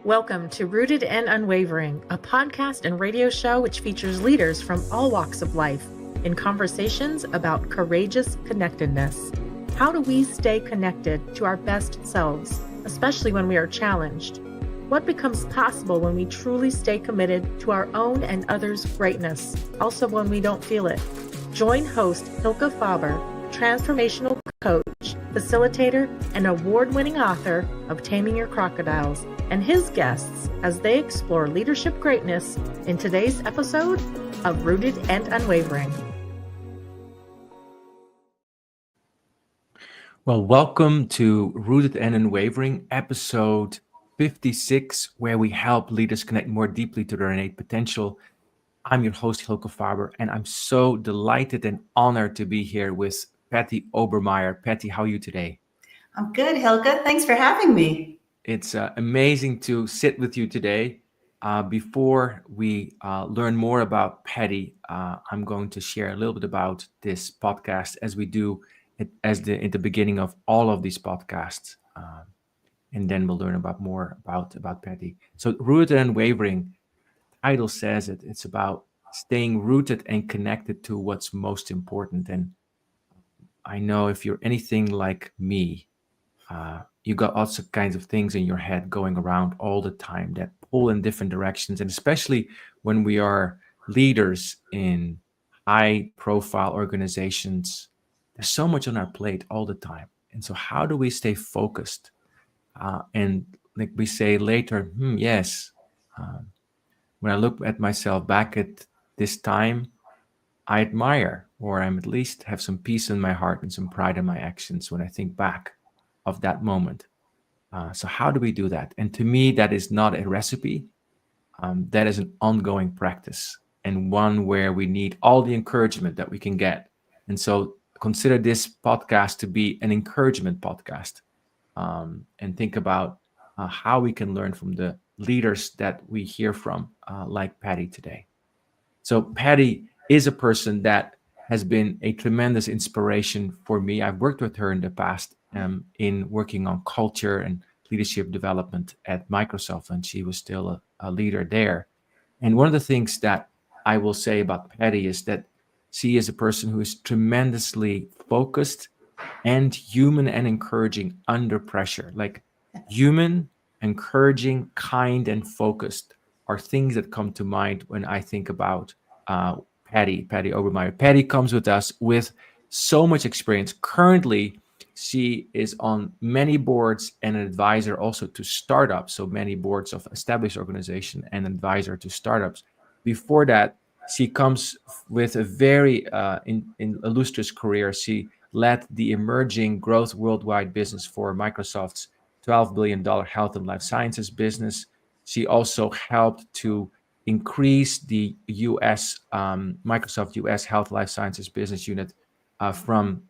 Welcome to Rooted and Unwavering, a podcast and radio show which features leaders from all walks of life in conversations about courageous connectedness. How do we stay connected to our best selves, especially when we are challenged? What becomes possible when we truly stay committed to our own and others' greatness, also when we don't feel it? Join host Hylke Faber, transformational coach, facilitator, and award-winning author of Taming Your Crocodiles, and his guests as they explore leadership greatness in today's episode of Rooted and Unwavering. Well, welcome to Rooted and Unwavering, episode 56, where we help leaders connect more deeply to their innate potential. I'm your host, Hylke Faber, and I'm so delighted and honored to be here with Patty Obermaier. Patty, how are you today? I'm good, Hylke. Thanks for having me. It's amazing to sit with you today. Before we learn more about Patty, I'm going to share a little bit about this podcast as we do at the beginning of all of these podcasts. And then we'll learn more about Patty. So Rooted and Unwavering, title says it. It's about staying rooted and connected to what's most important. And I know if you're anything like me, you got lots of kinds of things in your head going around all the time that pull in different directions. And especially when we are leaders in high profile organizations, there's so much on our plate all the time. And so how do we stay focused? And like we say later, yes, when I look at myself back at this time, I admire, or I'm at least have some peace in my heart and some pride in my actions when I think back of that moment. So how do we do that? And to me, that is not a recipe. That is an ongoing practice, and one where we need all the encouragement that we can get. And so consider this podcast to be an encouragement podcast, and think about how we can learn from the leaders that we hear from, like Patty today. So Patty is a person that has been a tremendous inspiration for me. I've worked with her in the past in working on culture and leadership development at Microsoft, and she was still a leader there. And one of the things that I will say about Patty is that she is a person who is tremendously focused and human and encouraging under pressure. Like human, encouraging, kind, and focused are things that come to mind when I think about Patty Obermaier. Patty comes with us with so much experience. Currently, she is on many boards and an advisor also to startups. So many boards of established organizations and advisor to startups. Before that, she comes with a very illustrious career. She led the emerging growth worldwide business for Microsoft's $12 billion health and life sciences business. She also helped to increase the Microsoft US Health Life Sciences business unit from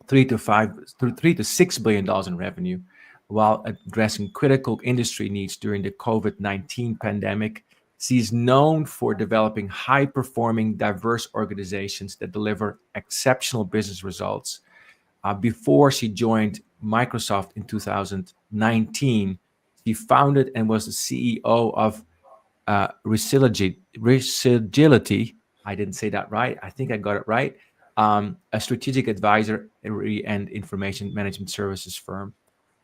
$3 to $6 billion in revenue, while addressing critical industry needs during the COVID-19 pandemic. She's known for developing high-performing, diverse organizations that deliver exceptional business results. Before she joined Microsoft in 2019, she founded and was the CEO of Resigility. I didn't say that right. I think I got it right. A strategic advisory and information management services firm,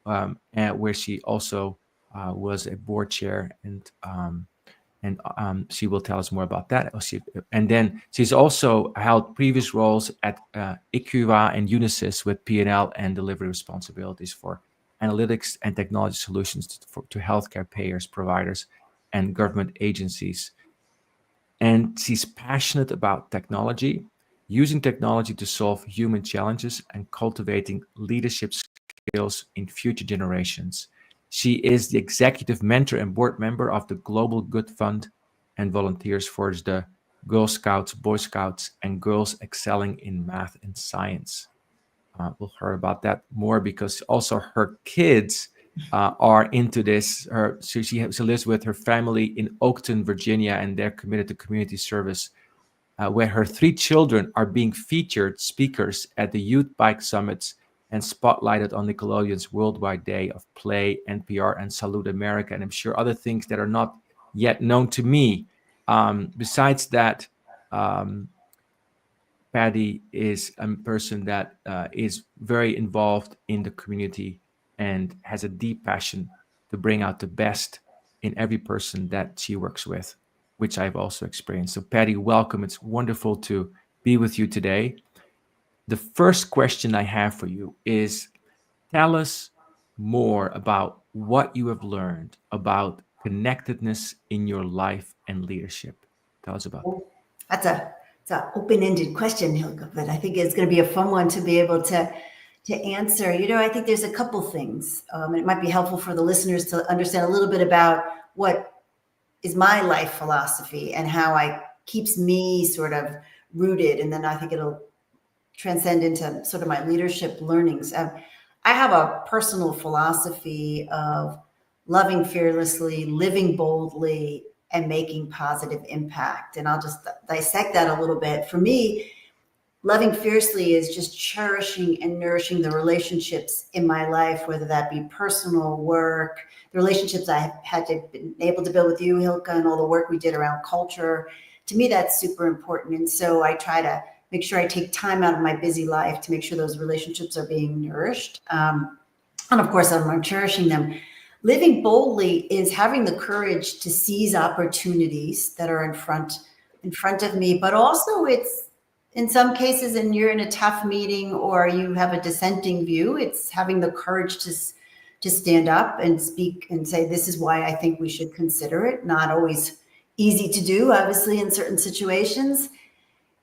and where she also was a board chair, and she will tell us more about that. And then she's also held previous roles at Equiva and Unisys with P&L and delivery responsibilities for analytics and technology solutions to healthcare payers, providers, and government agencies. And she's passionate about technology, using technology to solve human challenges and cultivating leadership skills in future generations. She is the executive mentor and board member of the Global Good Fund and volunteers for the Girl Scouts, Boy Scouts, and Girls Excelling in Math and Science. We'll hear about that more because also her kids are into this. She lives with her family in Oakton, Virginia, and they're committed to community service, where her 3 children are being featured speakers at the Youth Bike Summits and spotlighted on Nickelodeon's Worldwide Day of Play, NPR, and Salute America, and I'm sure other things that are not yet known to me. Besides that, Patty is a person that is very involved in the community and has a deep passion to bring out the best in every person that she works with, which I've also experienced. So, Patty, welcome. It's wonderful to be with you today. The first question I have for you is, tell us more about what you have learned about connectedness in your life and leadership. Tell us about that. It's an open-ended question, Hylke, but I think it's going to be a fun one to be able to answer. I think there's a couple things. It might be helpful for the listeners to understand a little bit about what is my life philosophy and how it keeps me sort of rooted. And then I think it'll transcend into sort of my leadership learnings. I have a personal philosophy of loving fearlessly, living boldly, and making positive impact. And I'll just dissect that a little bit. For me, loving fiercely is just cherishing and nourishing the relationships in my life, whether that be personal, work, the relationships I have been able to build with you, Hylke, and all the work we did around culture. To me, that's super important. And so I try to make sure I take time out of my busy life to make sure those relationships are being nourished. And of course, I'm cherishing them. Living boldly is having the courage to seize opportunities that are in front of me, but also it's in some cases, and you're in a tough meeting or you have a dissenting view, it's having the courage to stand up and speak and say, this is why I think we should consider it. Not always easy to do, obviously, in certain situations.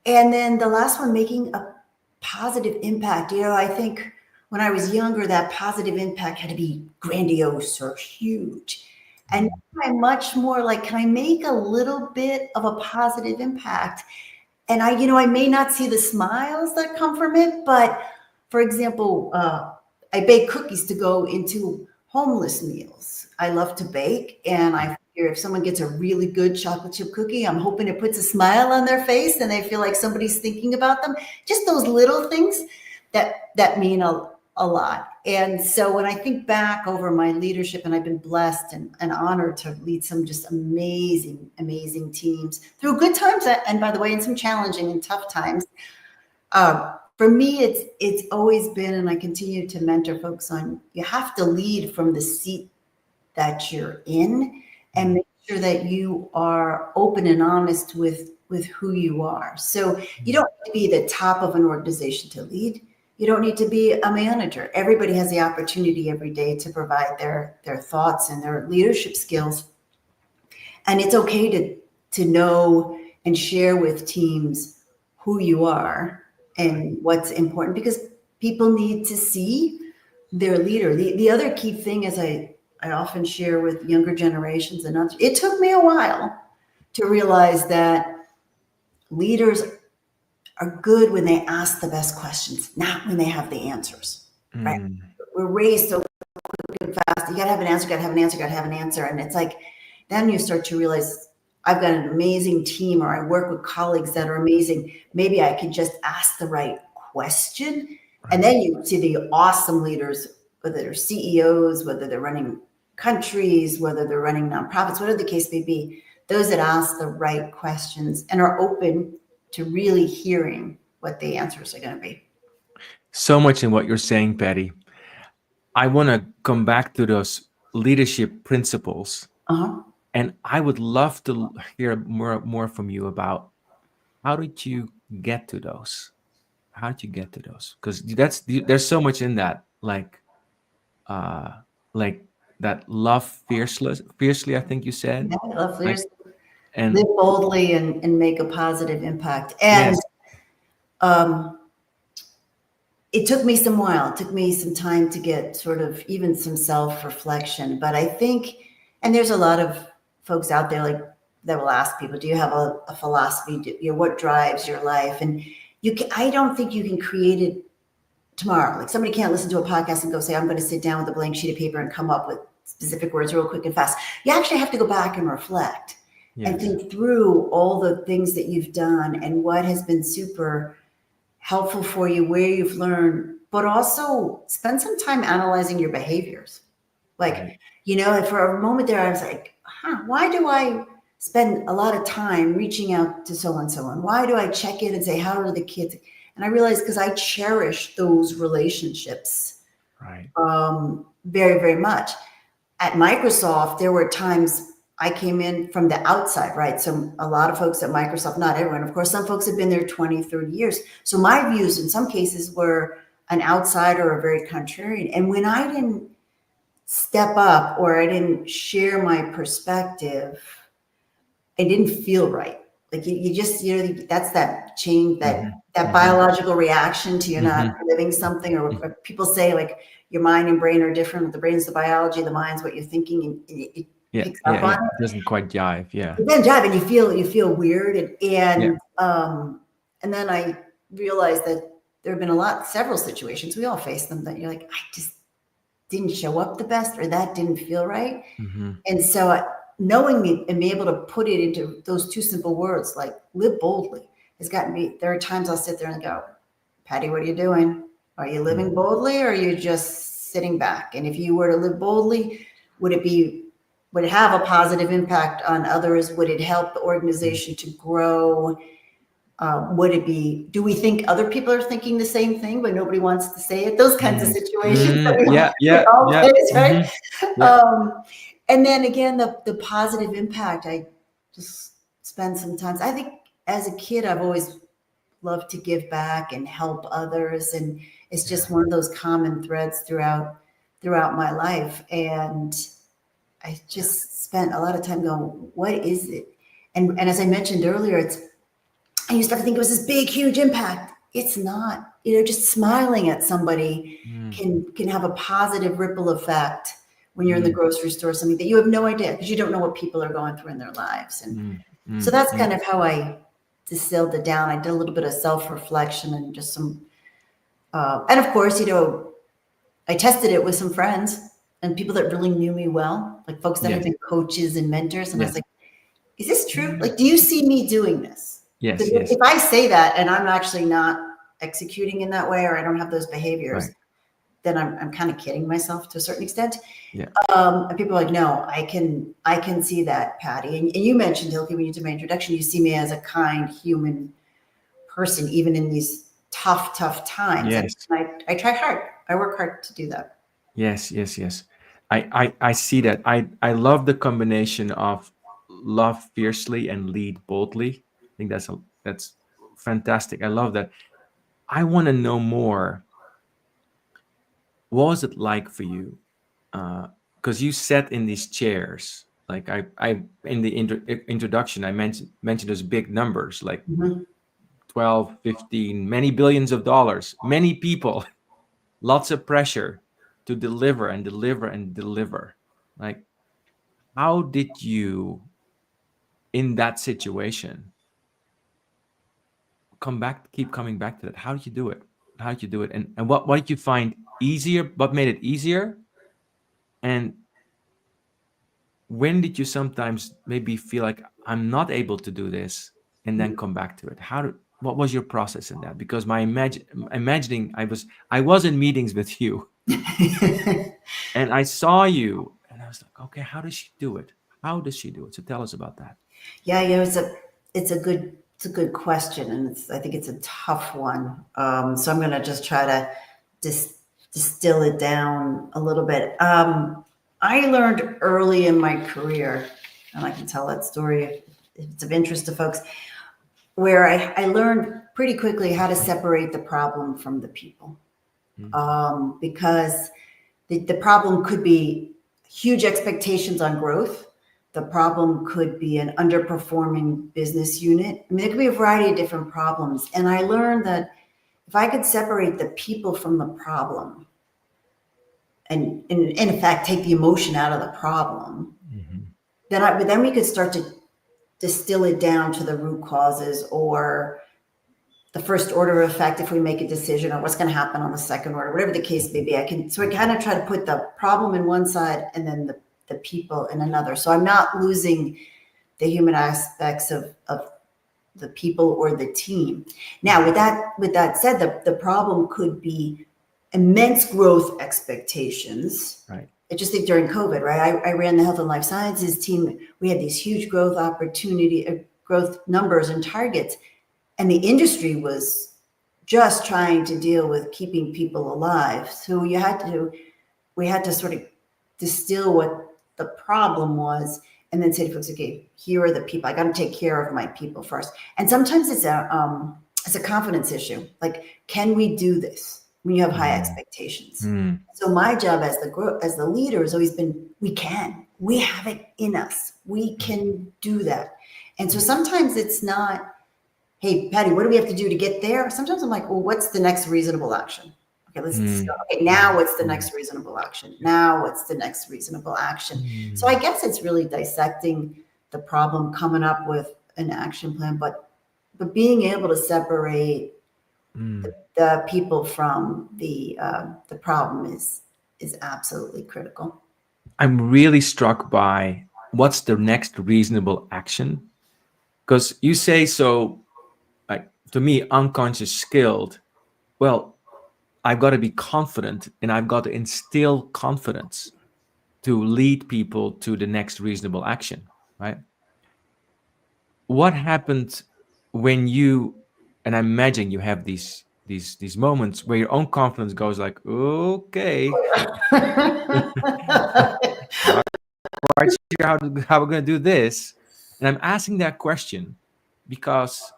And then the last one, making a positive impact. I think when I was younger, that positive impact had to be grandiose or huge. And I'm much more like, can I make a little bit of a positive impact? And I may not see the smiles that come from it, but for example, I bake cookies to go into homeless meals. I love to bake, and I figure if someone gets a really good chocolate chip cookie, I'm hoping it puts a smile on their face and they feel like somebody's thinking about them. Just those little things that mean a lot. And so when I think back over my leadership, and I've been blessed and honored to lead some just amazing, amazing teams through good times, and by the way, in some challenging and tough times. For me, it's always been, and I continue to mentor folks on, you have to lead from the seat that you're in and make sure that you are open and honest with who you are. So you don't need to be the top of an organization to lead. You don't need to be a manager. Everybody has the opportunity every day to provide their thoughts and their leadership skills. And it's okay to know and share with teams who you are and what's important, because people need to see their leader. The other key thing is I often share with younger generations and others, it took me a while to realize that leaders are good when they ask the best questions, not when they have the answers, right? We're raised so quick and fast. You gotta have an answer, gotta have an answer, gotta have an answer. And it's like, then you start to realize, I've got an amazing team, or I work with colleagues that are amazing. Maybe I can just ask the right question. And then you see the awesome leaders, whether they're CEOs, whether they're running countries, whether they're running nonprofits, whatever the case may be, those that ask the right questions and are open to really hearing what the answers are going to be. So much in what you're saying, Patty. I want to come back to those leadership principles. And I would love to hear more from you about, how did you get to those? How did you get to those? Because there's so much in that, like that love fiercely, I think you said. Yeah, love fiercely. And live boldly and make a positive impact. And yes. It took me some while. It took me some time to get sort of even some self-reflection. But I think, and there's a lot of folks out there like that will ask people, do you have a philosophy? What drives your life? And I don't think you can create it tomorrow. Like, somebody can't listen to a podcast and go say, I'm going to sit down with a blank sheet of paper and come up with specific words real quick and fast. You actually have to go back and reflect. Yes. And think through all the things that you've done and what has been super helpful for you, where you've learned, but also spend some time analyzing your behaviors. Like, Right. you know, for a moment there, I was like, why do I spend a lot of time reaching out to so and so? And why do I check in and say, how are the kids? And I realized because I cherish those relationships Right. very, very much. At Microsoft, there were times I came in from the outside, right? So a lot of folks at Microsoft, not everyone, of course, some folks have been there 20, 30 years. So my views in some cases were an outsider or very contrarian. And when I didn't step up or I didn't share my perspective, it didn't feel right. Like you just, you know, that's that change, that biological reaction to you're not living something, or people say like your mind and brain are different. The brain's the biology, the mind's what you're thinking, and it picks up on it. It doesn't quite jive. Yeah. It doesn't jive, and you feel weird, and then I realized that there have been several situations, we all face them, that you're like, I just didn't show up the best, or that didn't feel right. And so knowing me and being able to put it into those two simple words, like live boldly, has gotten me. There are times I'll sit there and go, Patty, what are you doing? Are you living boldly, or are you just sitting back? And if you were to live boldly, would it have a positive impact on others? Would it help the organization to grow? Do we think other people are thinking the same thing, but nobody wants to say it? Those kinds of situations. That all face, right? And then again, the positive impact, I just spend some time. I think as a kid, I've always loved to give back and help others. And it's just one of those common threads throughout my life. And I just spent a lot of time going, what is it? And as I mentioned earlier, I used to think it was this big, huge impact. It's not. You know, just smiling at somebody can have a positive ripple effect when you're in the grocery store, something that you have no idea, because you don't know what people are going through in their lives. And so that's kind of how I distilled it down. I did a little bit of self-reflection and just some, and of course, you know, I tested it with some friends and people that really knew me well, like folks that have been coaches and mentors. And I was like, is this true? Like, do you see me doing this? Yes. If I say that and I'm actually not executing in that way, or I don't have those behaviors, then I'm kind of kidding myself to a certain extent. And people are like, no, I can see that, Patty. And you mentioned, Hylke, when you did my introduction, you see me as a kind human person, even in these tough times. Yes. And I try hard. I work hard to do that. Yes. I see that. I love the combination of love fiercely and lead boldly. I think that's fantastic. I love that. I want to know more. What was it like for you? Because you sat in these chairs. Like I in the introduction, I mentioned those big numbers, like 12, 15, many billions of dollars, many people, lots of pressure to deliver and deliver and deliver. Like, how did you, in that situation, keep coming back to that? How did you do it? And what did you find easier? What made it easier? And when did you sometimes maybe feel like I'm not able to do this, and then come back to it? What was your process in that? Because my imagining, I was in meetings with you, and I saw you, and I was like, okay, how does she do it? So tell us about that. Yeah, you know, it's a good question, and I think it's a tough one. So I'm going to just try to distill it down a little bit. I learned early in my career, and I can tell that story if it's of interest to folks, where I learned pretty quickly how to separate the problem from the people. Because the problem could be huge expectations on growth. The problem could be an underperforming business unit. I mean, it could be a variety of different problems. And I learned that if I could separate the people from the problem, and in fact, take the emotion out of the problem, then we could start to distill it down to the root causes, or the first order effect if we make a decision, or what's going to happen on the second order, whatever the case may be. I kind of try to put the problem in one side and then the people in another. So I'm not losing the human aspects of the people or the team. Now, with that said, the problem could be immense growth expectations. Right. I just think during COVID, right? I ran the health and life sciences team. We had these huge growth growth numbers and targets, and the industry was just trying to deal with keeping people alive. So we had to sort of distill what the problem was, and then say to folks, okay, here are the people. I got to take care of my people first. And sometimes it's a confidence issue. Like, can we do this when you have high expectations? So my job as the leader has always been, we have it in us. We can do that. And so sometimes it's not, hey, Patty, what do we have to do to get there? Sometimes I'm like, well, what's the next reasonable action? Okay, okay, now what's the next reasonable action? Now what's the next reasonable action? So I guess it's really dissecting the problem, coming up with an action plan, but being able to separate the people from the problem is absolutely critical. I'm really struck by what's the next reasonable action, because you say so. Like, to me, unconscious skilled. Well, I've got to be confident, and I've got to instill confidence to lead people to the next reasonable action, right? What happened when you, and I imagine you have these moments where your own confidence goes like, okay, not quite sure how we're going to do this. And I'm asking that question because,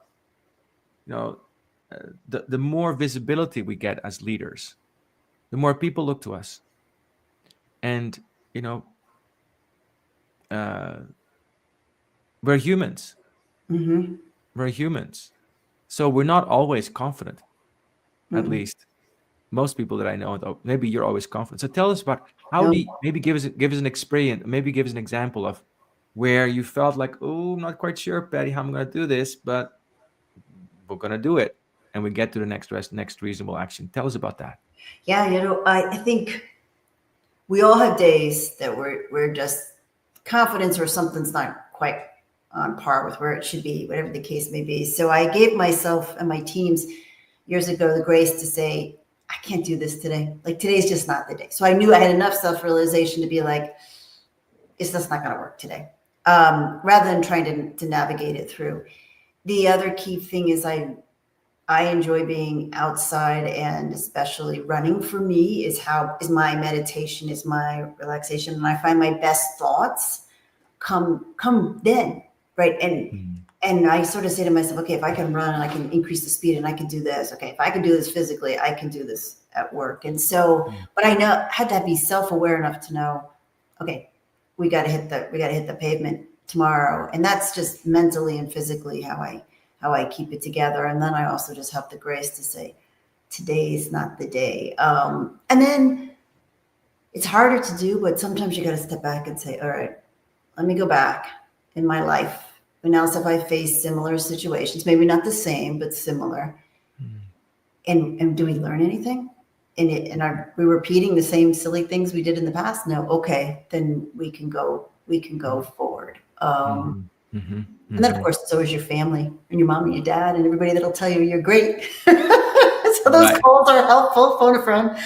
the more visibility we get as leaders, the more people look to us. And, we're humans. We're humans. So we're not always confident. At least most people that I know, maybe you're always confident. So tell us about how maybe give us an experience, maybe give us an example of where you felt like, oh, I'm not quite sure, Patty, how I'm going to do this, but we're going to do it. And we get to the next reasonable action. Tell us about that. Yeah, I think we all have days that we're just confidence or something's not quite on par with where it should be, whatever the case may be. So I gave myself and my teams years ago the grace to say, I can't do this today. Like, today's just not the day. So I knew I had enough self-realization to be like, it's just not going to work today, rather than trying to navigate it through. The other key thing is I enjoy being outside, and especially running for me is my meditation, is my relaxation. And I find my best thoughts come then, right? And I sort of say to myself, okay, if I can run and I can increase the speed and I can do this, okay, if I can do this physically, I can do this at work. And so, but I had to be self-aware enough to know, okay, we got to hit the pavement tomorrow. And that's just mentally and physically how I keep it together. And then I also just have the grace to say, today's not the day. And then it's harder to do, but sometimes you got to step back and say, all right, let me go back in my life. When else have I faced similar situations? Maybe not the same, but similar. And do we learn anything? And are we repeating the same silly things we did in the past? No. Okay, then we can go forward. And then, of course, it's always your family and your mom and your dad and everybody that'll tell you you're great. So those calls are helpful, phone a friend.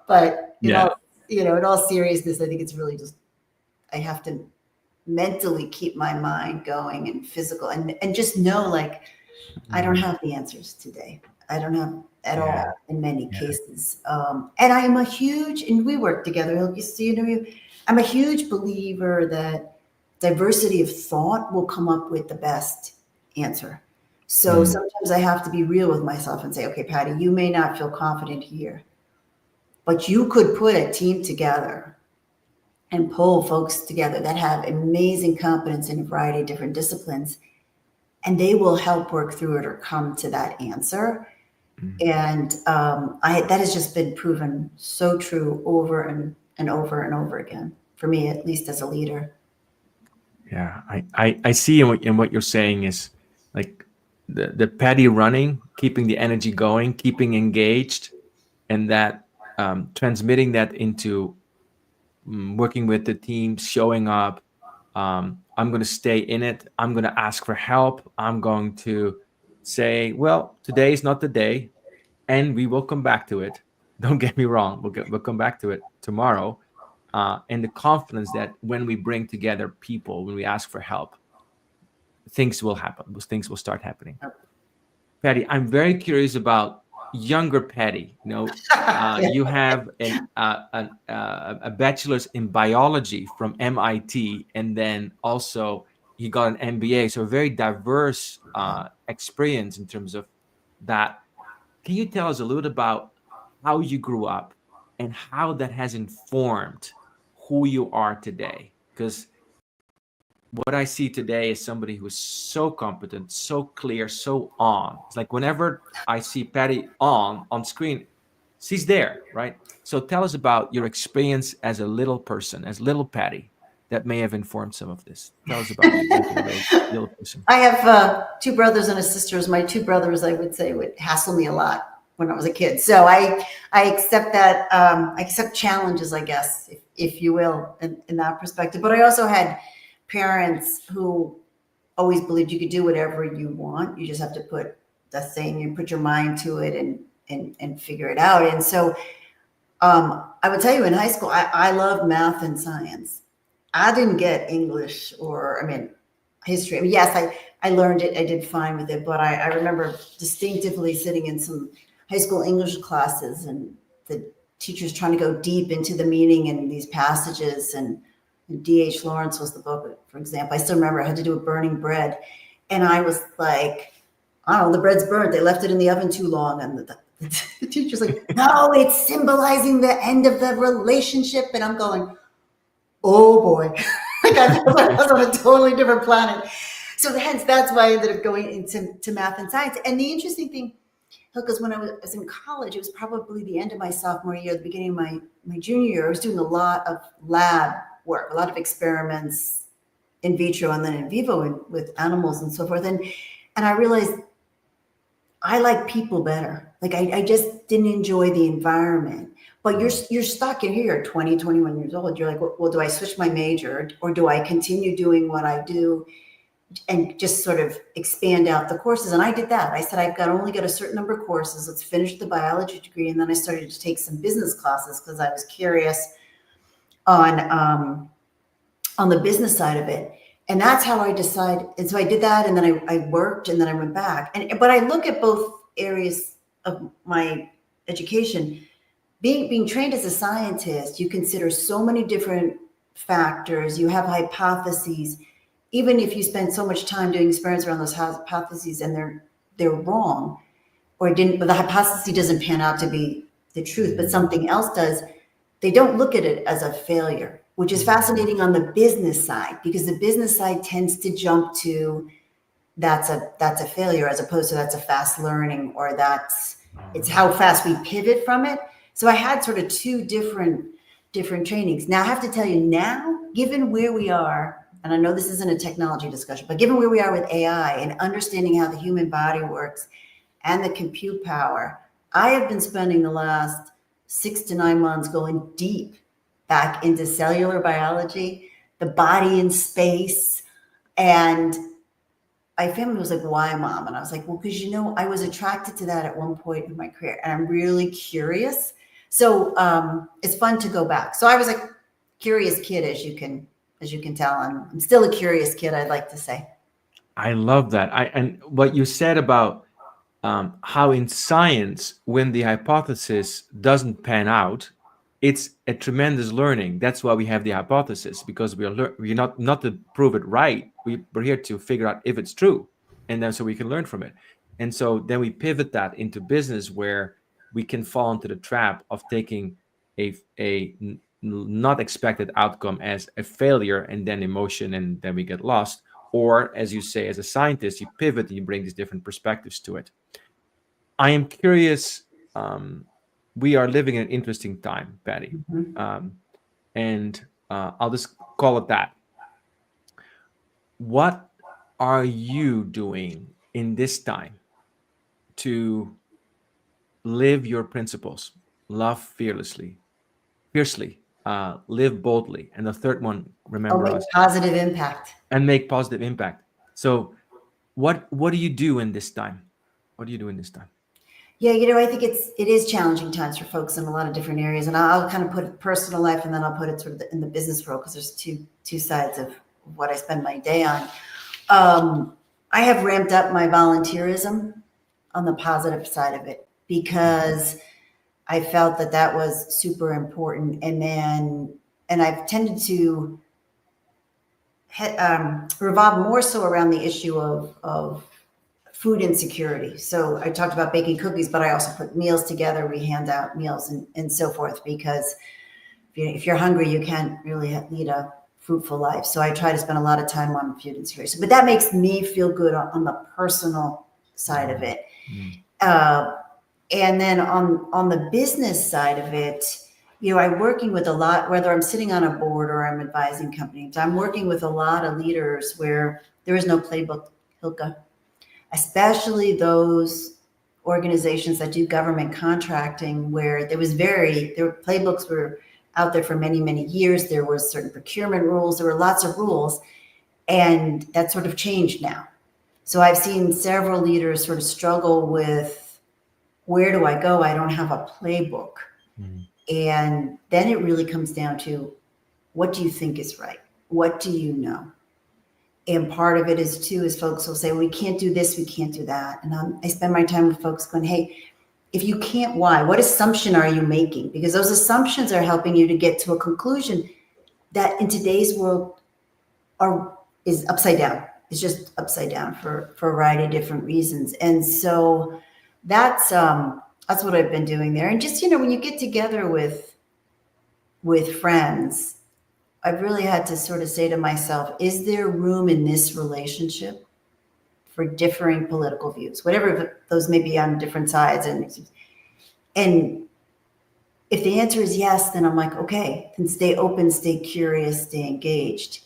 But in all seriousness, I think it's really just, I have to mentally keep my mind going and physical and just know, like, I don't have the answers today. I don't have at all in many cases. And I am a huge, and we work together, I'm a huge believer that diversity of thought will come up with the best answer. So sometimes I have to be real with myself and say, okay, Patty, you may not feel confident here, but you could put a team together and pull folks together that have amazing competence in a variety of different disciplines, and they will help work through it or come to that answer. And that has just been proven so true over and over and over again, for me, at least as a leader. Yeah, I see in what you're saying is like the Patty running, keeping the energy going, keeping engaged, and that transmitting that into working with the team, showing up. I'm going to stay in it. I'm going to ask for help. I'm going to say, well, today is not the day, and we will come back to it. Don't get me wrong. We'll come back to it tomorrow. And the confidence that when we bring together people, when we ask for help, things will happen. Things will start happening. Patty, I'm very curious about younger Patty. You have a bachelor's in biology from MIT, and then also you got an MBA. So a very diverse experience in terms of that. Can you tell us a little bit about how you grew up and how that has informed who you are today? Because what I see today is somebody who is so competent, so clear, so on. It's like whenever I see Patty on screen, she's there, right? So tell us about your experience as a little person, as little Patty, that may have informed some of this. Tell us about you as a little person. I have 2 brothers and a sister. My 2 brothers, I would say, would hassle me a lot when I was a kid. So I accept that. I accept challenges, I guess, if you will, in that perspective. But I also had parents who always believed you could do whatever you want. You just have to put you put your mind to it and figure it out. And so I would tell you, in high school, I loved math and science. I didn't get English history. Yes, I learned it. I did fine with it. But I remember distinctively sitting in some high school English classes and the teachers trying to go deep into the meaning in these passages. And D.H. Lawrence was the book, for example. I still remember I had to do a burning bread. And I was like, I don't know, the bread's burnt. They left it in the oven too long. And the teacher's like, no, it's symbolizing the end of the relationship. And I'm going, oh boy. I was on a totally different planet. So hence, that's why I ended up going into math and science. And the interesting thing, because when I was in college, it was probably the end of my sophomore year, the beginning of my junior year, I was doing a lot of lab work, a lot of experiments in vitro and then in vivo with animals and so forth. And I realized I like people better. Like I just didn't enjoy the environment. But you're stuck in here, you're 20, 21 years old. You're like, well, do I switch my major or do I continue doing what I do and just sort of expand out the courses? And I did that. I said, only got a certain number of courses. Let's finish the biology degree. And then I started to take some business classes because I was curious on the business side of it. And that's how I decided. And so I did that. And then I worked and then I went back. But I look at both areas of my education. Being trained as a scientist, you consider so many different factors. You have hypotheses. Even if you spend so much time doing experiments around those hypotheses and they're wrong, or the hypothesis doesn't pan out to be the truth, but something else does, they don't look at it as a failure, which is fascinating on the business side, because the business side tends to jump to that's a failure as opposed to that's a fast learning, or it's how fast we pivot from it. So I had sort of 2 different trainings. Now I have to tell you now, given where we are, and I know this isn't a technology discussion, but given where we are with AI and understanding how the human body works and the compute power, I have been spending the last 6 to 9 months going deep back into cellular biology, the body in space. And my family was like, why, Mom? And I was like, well, because, I was attracted to that at one point in my career and I'm really curious. So it's fun to go back. So I was a curious kid, as you can tell. I'm still a curious kid, I'd like to say. I love that. And what you said about how in science, when the hypothesis doesn't pan out, it's a tremendous learning. That's why we have the hypothesis, because we're not to prove it right. We're here to figure out if it's true, and then so we can learn from it. And so then we pivot that into business, where we can fall into the trap of taking a not expected outcome as a failure and then emotion, and then we get lost. Or, as you say, as a scientist, you pivot and you bring these different perspectives to it. I am curious. We are living in an interesting time, Patty. And I'll just call it that. What are you doing in this time to live your principles, love fiercely, live boldly, and the third one, remember us, positive impact, and make positive impact? So what do you do in this time? What do you do in this time? Yeah, you know, I think it is challenging times for folks in a lot of different areas, and I'll kind of put it personal life, and then I'll put it sort of in the business world, because there's two sides of what I spend my day on. I have ramped up my volunteerism on the positive side of it, because I felt that was super important, and I've tended to revolve more so around the issue of food insecurity. So I talked about baking cookies, but I also put meals together. We hand out meals and so forth, because if you're hungry, you can't really lead a fruitful life. So I try to spend a lot of time on food insecurity. But that makes me feel good on the personal side of it. And then on the business side of it, you know, I'm working with a lot, whether I'm sitting on a board or I'm advising companies, I'm working with a lot of leaders where there is no playbook, Hylke, especially those organizations that do government contracting, where their playbooks were out there for many, many years. There was certain procurement rules. There were lots of rules, and that sort of changed now. So I've seen several leaders sort of struggle with, where do I go? I don't have a playbook. And then it really comes down to, what do you think is right? What do you know? And part of it is folks will say, we can't do this, we can't do that. And I spend my time with folks going, hey, if you can't, why? What assumption are you making? Because those assumptions are helping you to get to a conclusion that in today's world is upside down. It's just upside down for a variety of different reasons. And so that's what I've been doing there. And just, you know, when you get together with friends, I've really had to sort of say to myself, is there room in this relationship for differing political views, whatever those may be on different sides? And if the answer is yes, then I'm like, okay, then stay open, stay curious, stay engaged.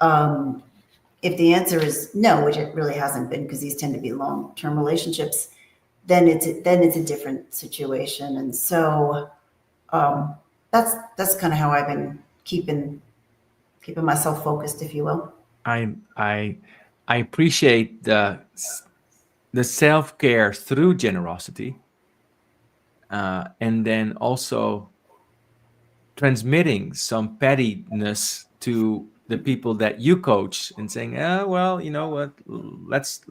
If the answer is no, which it really hasn't been, because these tend to be long-term relationships, then it's a different situation. And so that's kind of how I've been keeping myself focused, if you will. I appreciate the self-care through generosity, and then also transmitting some pettiness to the people that you coach, and saying, well, you know what, let's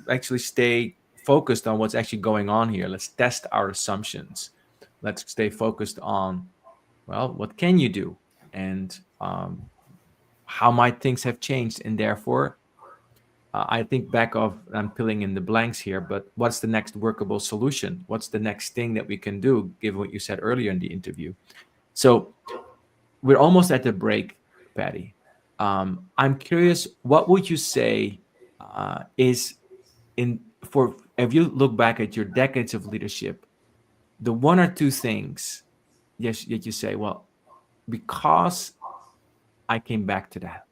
actually stay focused on what's actually going on here. Let's test our assumptions. Let's stay focused on, well, what can you do? And how might things have changed? And therefore, I think back of, I'm filling in the blanks here, but what's the next workable solution? What's the next thing that we can do, given what you said earlier in the interview? So we're almost at the break, Patty. I'm curious, what would you say is if you look back at your decades of leadership, the one or two things that you say, well, because I came back to that,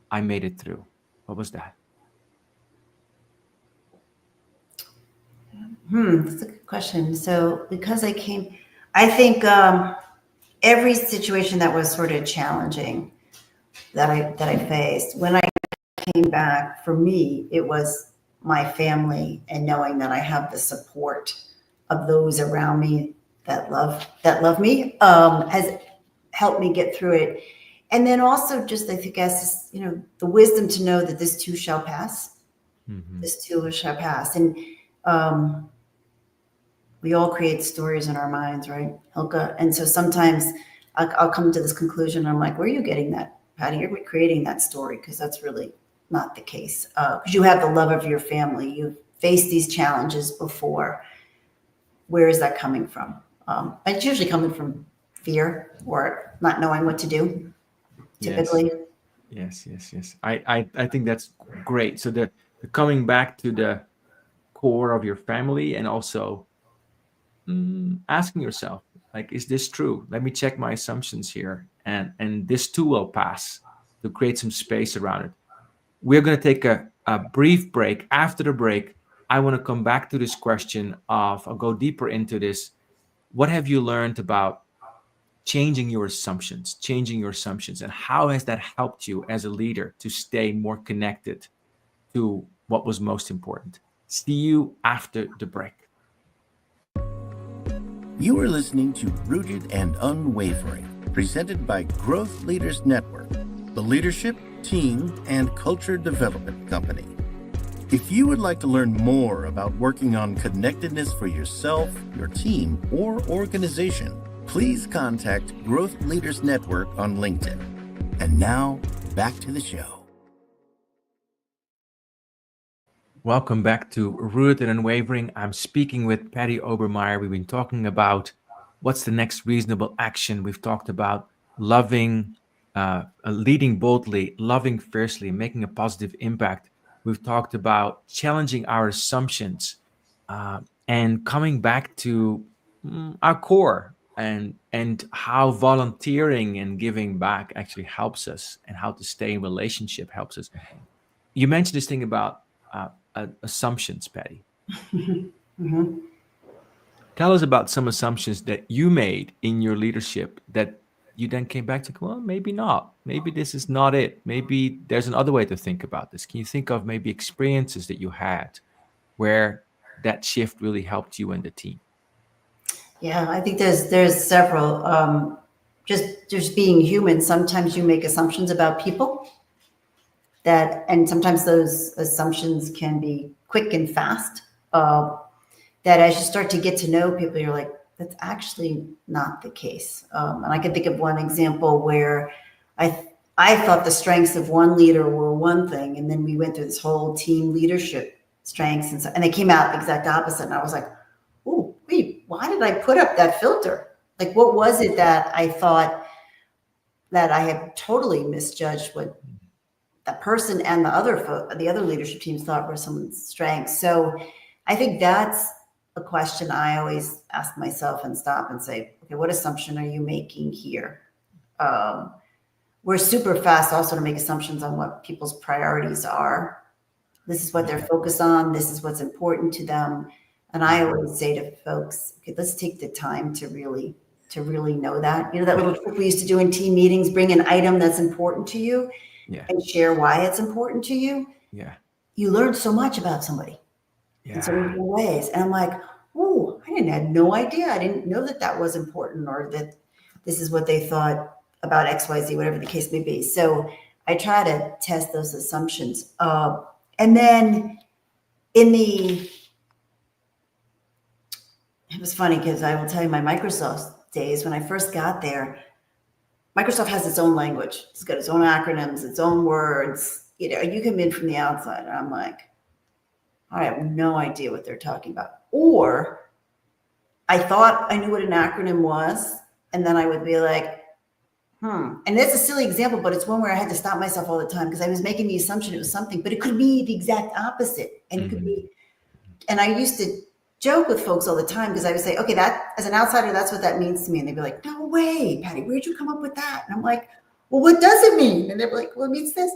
I made it through. What was that? That's a good question. So because I think every situation that was sort of challenging that I faced, when I came back, for me, it was my family, and knowing that I have the support of those around me that love me, has helped me get through it. And then also just, I think, as you know, the wisdom to know that this too shall pass. This too shall pass. And we all create stories in our minds, right, Hylke? And so sometimes I'll come to this conclusion. I'm like, where are you getting that, Patty? You're creating that story, because that's really not the case. Because you have the love of your family. You've faced these challenges before. Where is that coming from? It's usually coming from fear or not knowing what to do, typically. Yes. I think that's great. So the coming back to the core of your family, and also asking yourself, like, is this true? Let me check my assumptions here, and this too will pass, to create some space around it. We're going to take a brief break. After the break, I want to come back to this question of, I'll go deeper into this. What have you learned about changing your assumptions, and how has that helped you as a leader to stay more connected to what was most important? See you after the break. You are listening to Rooted and Unwavering, presented by Growth Leaders Network, the leadership, team, and culture development company. If you would like to learn more about working on connectedness for yourself, your team, or organization, please contact Growth Leaders Network on LinkedIn. And now, back to the show. Welcome back to Rooted and Unwavering. I'm speaking with Patty Obermaier. We've been talking about what's the next reasonable action. We've talked about loving, leading boldly, loving fiercely, making a positive impact. We've talked about challenging our assumptions and coming back to our core and how volunteering and giving back actually helps us, and how to stay in relationship helps us. You mentioned this thing about assumptions, Patty. Mm-hmm. Tell us about some assumptions that you made in your leadership that you then came back to, well, maybe not. Maybe this is not it. Maybe there's another way to think about this. Can you think of maybe experiences that you had where that shift really helped you and the team? Yeah, I think there's several. Just being human, sometimes you make assumptions about people and sometimes those assumptions can be quick and fast. That as you start to get to know people, you're like, that's actually not the case. And I can think of one example where I thought the strengths of one leader were one thing, and then we went through this whole team leadership strengths, and they came out exact opposite. And I was like, oh, wait, why did I put up that filter? Like, what was it that I thought that I had totally misjudged what the person and the other leadership teams thought were someone's strengths? So I think that's a question I always ask myself and stop and say, okay, what assumption are you making here? We're super fast also to make assumptions on what people's priorities are. This is what they're focused on. This is what's important to them. And I always say to folks, okay, let's take the time to really know that. You know, that little trick we used to do in team meetings, bring an item that's important to you and share why it's important to you. Yeah. You learn so much about somebody in so many different ways. And I'm like, oh, I had no idea. I didn't know that was important, or that this is what they thought about XYZ, whatever the case may be. So I try to test those assumptions. And then it was funny because I will tell you, my Microsoft days, when I first got there, Microsoft has its own language. It's got its own acronyms, its own words. You know, you come in from the outside, and I'm like, I have no idea what they're talking about. Or I thought I knew what an acronym was, and then I would be like, And that's a silly example, but it's one where I had to stop myself all the time because I was making the assumption it was something, but it could be the exact opposite. And it could be, and I used to joke with folks all the time because I would say, okay, that as an outsider, that's what that means to me. And they'd be like, no way, Patty, where'd you come up with that? And I'm like, well, what does it mean? And they're like, well, it means this.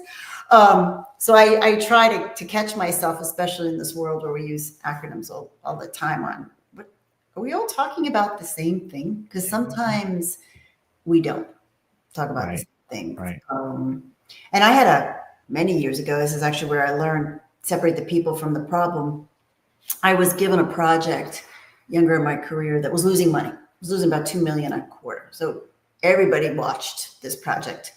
So I try to catch myself, especially in this world where we use acronyms all the time, on what are we all talking about the same thing? Because sometimes we don't talk about the same thing. Right. And I had many years ago, this is actually where I learned separate the people from the problem. I was given a project younger in my career that was losing money. It was losing about $2 million a quarter. So everybody watched this project,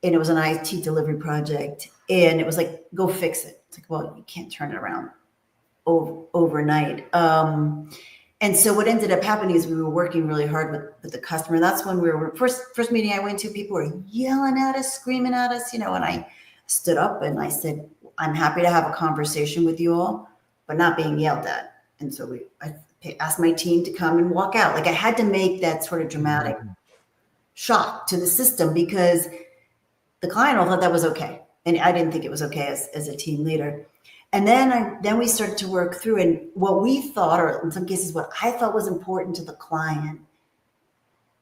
and it was an IT delivery project, and it was like, go fix it. It's like, well, you can't turn it around overnight. And so what ended up happening is we were working really hard with the customer. That's when we were first meeting I went to, people were yelling at us, screaming at us, and I stood up and I said, I'm happy to have a conversation with you all, but not being yelled at. And so I asked my team to come and walk out. Like, I had to make that sort of dramatic shock to the system because the client all thought that was okay. And I didn't think it was okay as a team leader. And then we started to work through, and what we thought, or in some cases what I thought was important to the client,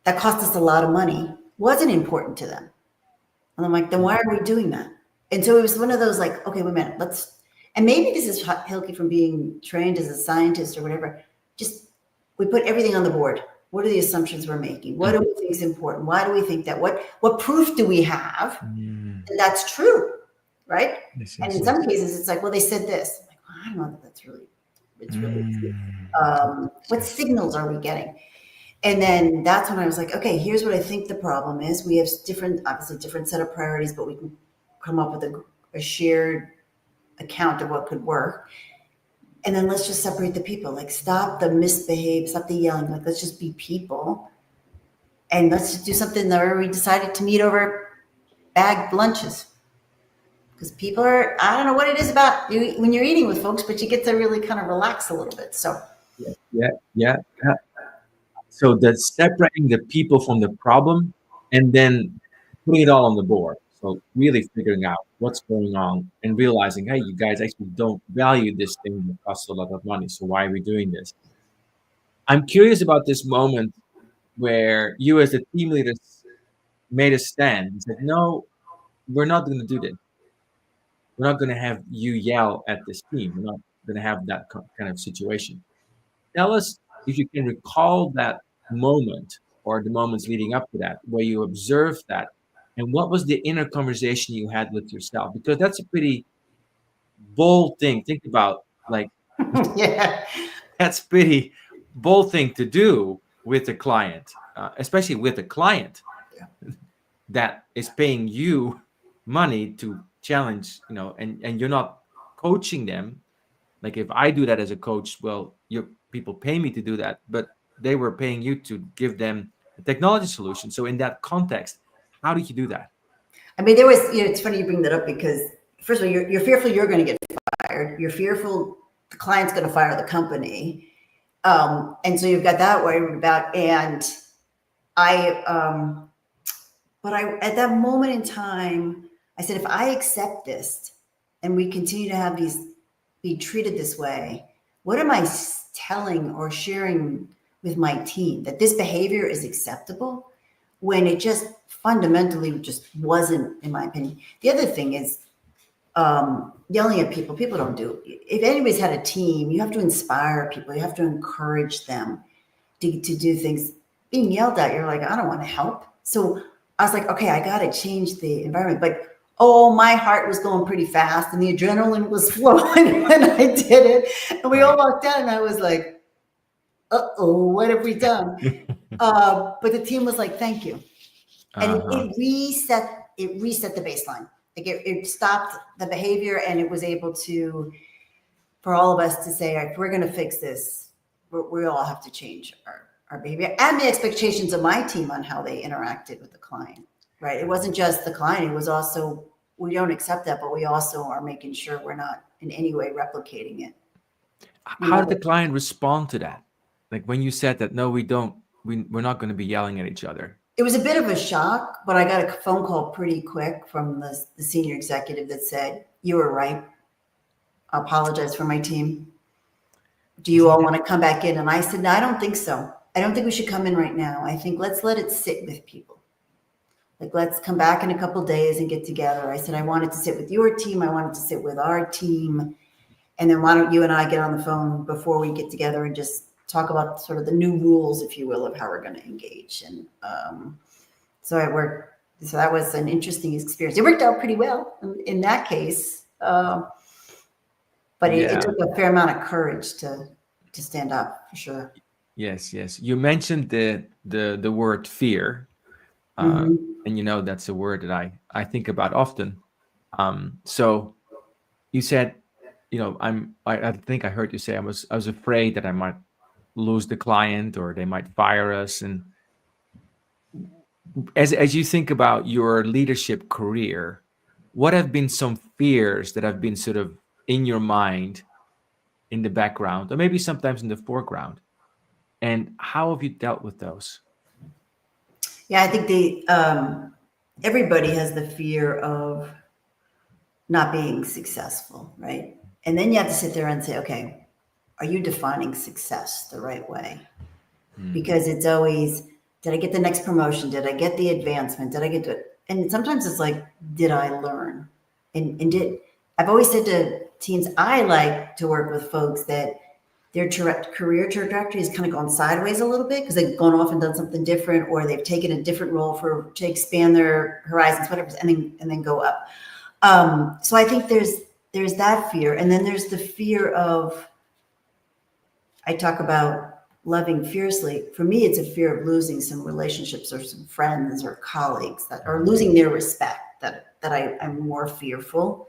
that cost us a lot of money, wasn't important to them. And I'm like, then why are we doing that? And so it was one of those like, okay, wait a minute, and maybe this is Hylke from being trained as a scientist or whatever, just we put everything on the board. What are the assumptions we're making? What do we think is important? Why do we think that? What proof do we have that that's true? Right. Yes, and in some cases, it's like, well, they said this. I'm like, well, I don't know that it's really true. What signals are we getting? And then that's when I was like, okay, here's what I think the problem is. We have obviously different set of priorities, but we can come up with a shared account of what could work. And then let's just separate the people. Like, stop the misbehave, stop the yelling. Like, let's just be people. And let's just do something where we decided to meet over bagged lunches. Because people are, I don't know what it is about you when you're eating with folks, but you get to really kind of relax a little bit. So Yeah. So that's separating the people from the problem and then putting it all on the board. So really figuring out what's going on and realizing, hey, you guys actually don't value this thing that costs a lot of money. So why are we doing this? I'm curious about this moment where you as the team leaders made a stand and said, no, we're not going to do this. We're not going to have you yell at this team. We're not going to have that kind of situation. Tell us if you can recall that moment or the moments leading up to that, where you observed that, and what was the inner conversation you had with yourself? Because that's a pretty bold thing. Think about, like, yeah. that's pretty bold thing to do with a client, especially with a client that is paying you money to challenge, and you're not coaching them. Like, if I do that as a coach, well, your people pay me to do that, but they were paying you to give them a technology solution. So in that context, how did you do that? I mean, there was, it's funny you bring that up because, first of all, you're fearful you're going to get fired. You're fearful the client's going to fire the company. And so you've got that worried about. And at that moment in time, I said, if I accept this and we continue to be treated this way, what am I telling or sharing with my team? That this behavior is acceptable when it just fundamentally just wasn't, in my opinion. The other thing is yelling at people. People don't do it. If anybody's had a team, you have to inspire people. You have to encourage them to do things. Being yelled at, you're like, I don't want to help. So I was like, okay, I got to change the environment. But my heart was going pretty fast and the adrenaline was flowing when I did it. And we all walked out and I was like, what have we done? But the team was like, thank you. And it reset the baseline. Like it stopped the behavior, and it was able to, for all of us to say, if we're going to fix this, we all have to change our behavior and the expectations of my team on how they interacted with the client, right? It wasn't just the client. It was also, we don't accept that, but we also are making sure we're not in any way replicating it. How did the client respond to that? Like when you said that, no, we're not going to be yelling at each other. It was a bit of a shock, but I got a phone call pretty quick from the senior executive that said, you were right. I apologize for my team. Do you all want to come back in? And I said, no, I don't think so. I don't think we should come in right now. I think let's let it sit with people. Like, let's come back in a couple of days and get together. I said, I wanted to sit with your team. I wanted to sit with our team. And then why don't you and I get on the phone before we get together and just talk about sort of the new rules, if you will, of how we're going to engage. And so that was an interesting experience. It worked out pretty well in that case. But it took a fair amount of courage to stand up, for sure. Yes. You mentioned the word fear. And that's a word that I think about often. So you said, I think I heard you say I was afraid that I might lose the client or they might fire us. And as you think about your leadership career, what have been some fears that have been sort of in your mind in the background, or maybe sometimes in the foreground? And how have you dealt with those? Yeah, I think everybody has the fear of not being successful, right? And then you have to sit there and say, okay, are you defining success the right way? Because it's always, did I get the next promotion? Did I get the advancement? Did I get to it? And sometimes it's like, did I learn? I've always said to teams, I like to work with folks that their career trajectory has kind of gone sideways a little bit because they've gone off and done something different, or they've taken a different role to expand their horizons, whatever, and then go up. So I think there's that fear. And then there's the fear of, I talk about loving fiercely. For me, it's a fear of losing some relationships or some friends or colleagues that are losing their respect that I'm more fearful.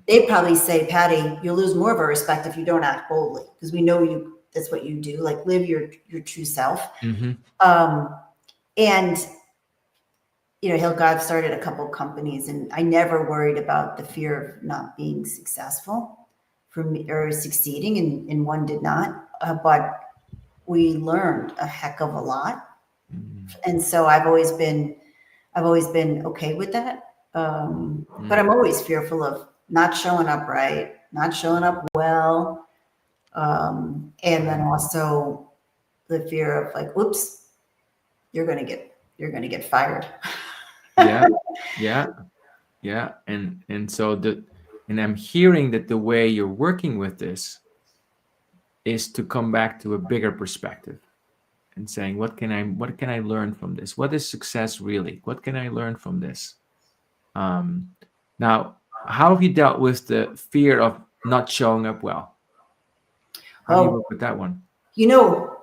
They probably say, Patty, you'll lose more of our respect if you don't act boldly, because we know you, that's what you do, like live your true self. And, you know, Hylke, I've started a couple companies and I never worried about the fear of not being successful for me or succeeding, and one did not, but we learned a heck of a lot. And so I've always been okay with that. But I'm always fearful of not showing up right, not showing up well. And then also the fear of like, whoops, you're going to get fired. Yeah. And so and I'm hearing that the way you're working with this is to come back to a bigger perspective and saying, what can I learn from this? What is success really? What can I learn from this? Now, how have you dealt with the fear of not showing up well? How do you work with that one? You know,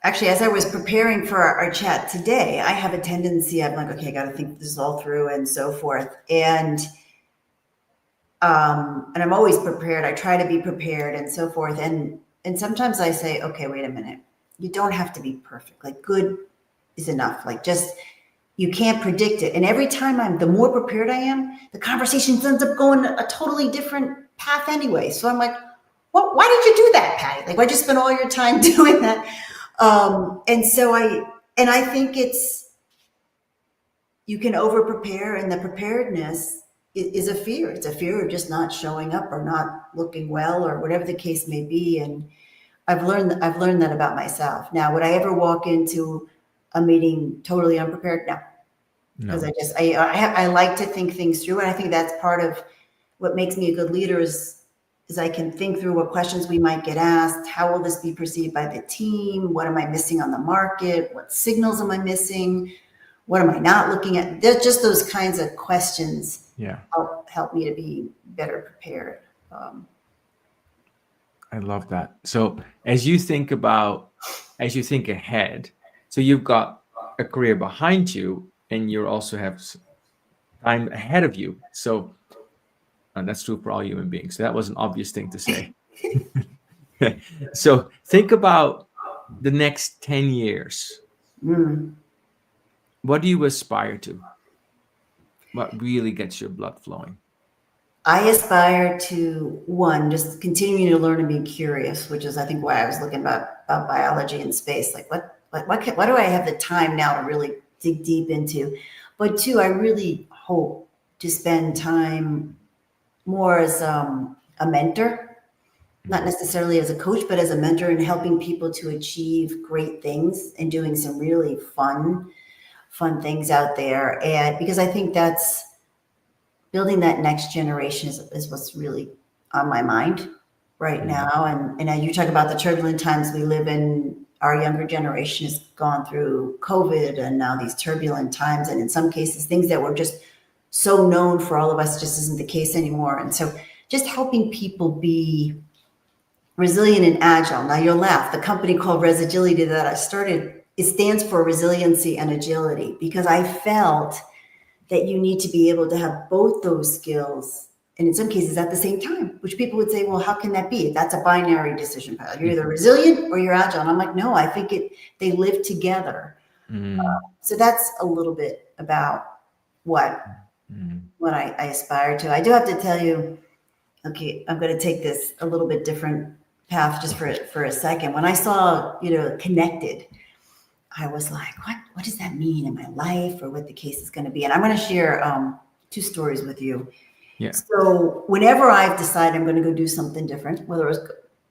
actually, as I was preparing for our chat today, I have a tendency, I'm like, okay, I got to think this all through and so forth. And I'm always prepared. I try to be prepared and so forth. And sometimes I say, okay, wait a minute. You don't have to be perfect. Like good is enough. Like just, you can't predict it. And every time the more prepared I am, the conversation ends up going a totally different path anyway. So I'm like, well, why did you do that, Patty? Like, why'd you spend all your time doing that? And so I think you can over prepare, and the preparedness is a fear. It's a fear of just not showing up or not looking well or whatever the case may be. And I've learned that about myself. Now, would I ever walk into a meeting totally unprepared? No. Because I like to think things through. And I think that's part of what makes me a good leader is I can think through what questions we might get asked. How will this be perceived by the team? What am I missing on the market? What signals am I missing? What am I not looking at? There's just those kinds of questions help me to be better prepared. I love that. So as you think ahead, so you've got a career behind you and you also have time ahead of you. So and that's true for all human beings. So that was an obvious thing to say. So think about the next 10 years. What do you aspire to? What really gets your blood flowing? I aspire to, one, just continuing to learn and be curious, which is, I think, why I was looking about biology and space. Like, what do I have the time now to really dig deep into? But two, I really hope to spend time more as a mentor, not necessarily as a coach, but as a mentor, and helping people to achieve great things and doing some really fun things out there. And because I think that's building that next generation is what's really on my mind right now. And as you talk about the turbulent times we live in, our younger generation has gone through COVID and now these turbulent times. And in some cases, things that were just so known for all of us just isn't the case anymore. And so just helping people be resilient and agile. Now you'll laugh. The company called Resagility that I started, it stands for resiliency and agility, because I felt that you need to be able to have both those skills, and in some cases at the same time, which people would say, well, how can that be? That's a binary decision. You're either resilient or you're agile. And I'm like, no, I think they live together. So that's a little bit about what I aspire to. I do have to tell you, okay, I'm going to take this a little bit different path just for a second. When I saw, Connected, I was like, what does that mean in my life, or what the case is going to be? And I'm going to share two stories with you. Yeah. So whenever I've decided I'm going to go do something different, whether I was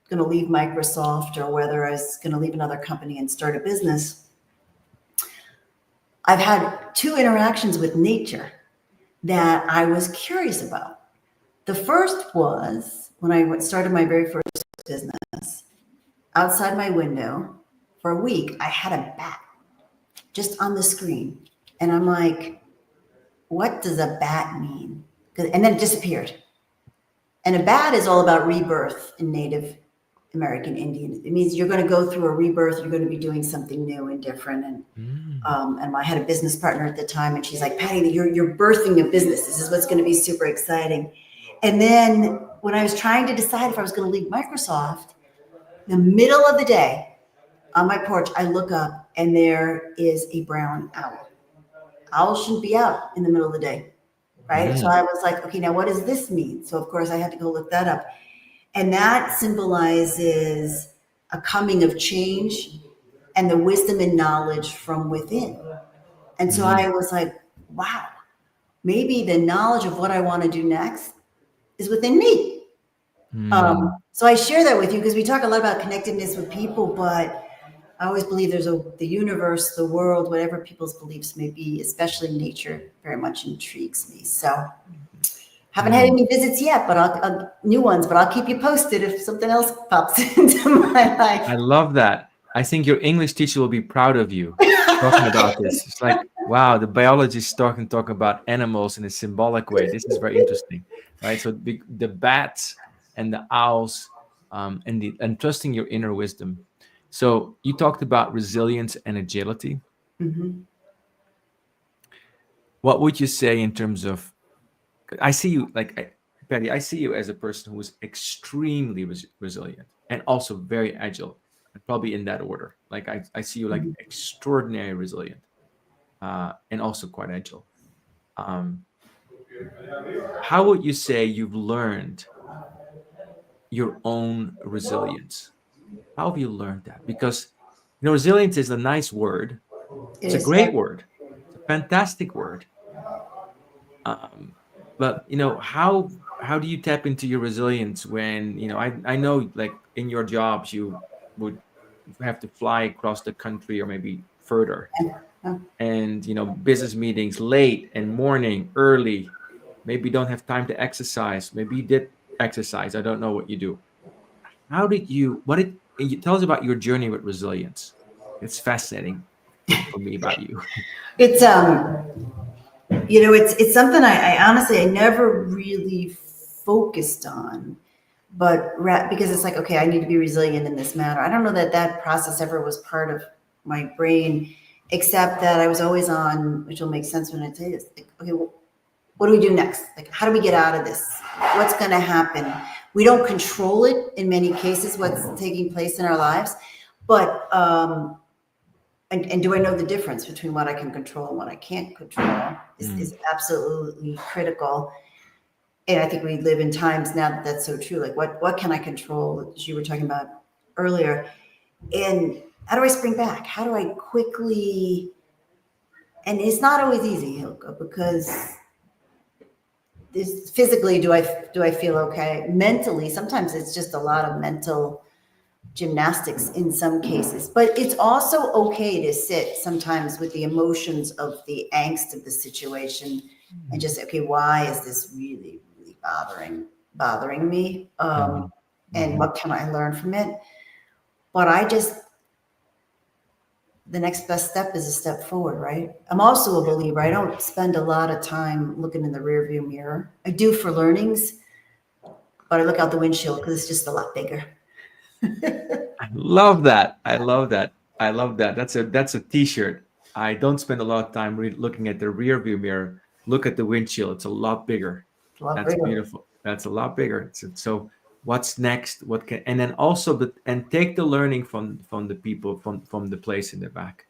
going to leave Microsoft or whether I was going to leave another company and start a business, I've had two interactions with nature that I was curious about. The first was when I started my very first business. Outside my window for a week, I had a bat just on the screen. And I'm like, what does a bat mean? And then it disappeared. And a bat is all about rebirth in Native American Indian. It means you're going to go through a rebirth. You're going to be doing something new and different. And I had a business partner at the time, and she's like, Patty, you're birthing a business. This is what's going to be super exciting. And then when I was trying to decide if I was going to leave Microsoft, in the middle of the day on my porch, I look up and there is a brown owl. Owls shouldn't be out in the middle of the day, right? So I was like, okay, now what does this mean? So of course I had to go look that up. And that symbolizes a coming of change and the wisdom and knowledge from within. And so I was like, wow, maybe the knowledge of what I want to do next is within me. So I share that with you because we talk a lot about connectedness with people, but I always believe there's the universe, the world, whatever people's beliefs may be, especially nature, very much intrigues me. So haven't had any visits yet, but new ones, but I'll keep you posted if something else pops into my life. I love that. I think your English teacher will be proud of you talking about this. It's like, wow, the biologist talk about animals in a symbolic way. This is very interesting, right? So the bats and the owls, and trusting your inner wisdom. So you talked about resilience and agility. What would you say in terms of? I see you Patty. I see you as a person who is extremely resilient and also very agile. Probably in that order. Like I see you like extraordinary resilient, and also quite agile. How would you say you've learned your own resilience? How have you learned that? Because resilience is a nice word. It's a great word. It's a fantastic word. But how do you tap into your resilience when I know like in your jobs you would have to fly across the country or maybe further, and business meetings late and morning early, maybe don't have time to exercise, maybe you did exercise, I don't know what you do. How did you tell us about your journey with resilience? It's fascinating for me about you. It's it's something I honestly I never really focused on, but because it's like, okay, I need to be resilient in this matter. I don't know that process ever was part of my brain, except that I was always on, which will make sense when I tell you this. Like, okay, well, what do we do next? Like, how do we get out of this? What's going to happen? We don't control it in many cases, what's taking place in our lives, but and do I know the difference between what I can control and what I can't control is absolutely critical. And I think we live in times now that's so true. Like what can I control, as you were talking about earlier? And how do I spring back? How do I quickly, and it's not always easy, Hylke, because physically, do I feel okay? Mentally, sometimes it's just a lot of mental gymnastics in some cases, but it's also okay to sit sometimes with the emotions of the angst of the situation and just, okay, why is this really, really bothering me? And what can I learn from it? But the next best step is a step forward, right? I'm also a believer. I don't spend a lot of time looking in the rearview mirror. I do for learnings, but I look out the windshield because it's just a lot bigger. I love that. That's a t-shirt. I don't spend a lot of time looking at the rearview mirror. Look at the windshield. It's a lot bigger. That's beautiful. That's a lot bigger. So what's next? And then also take the learning from the people from the place in the back.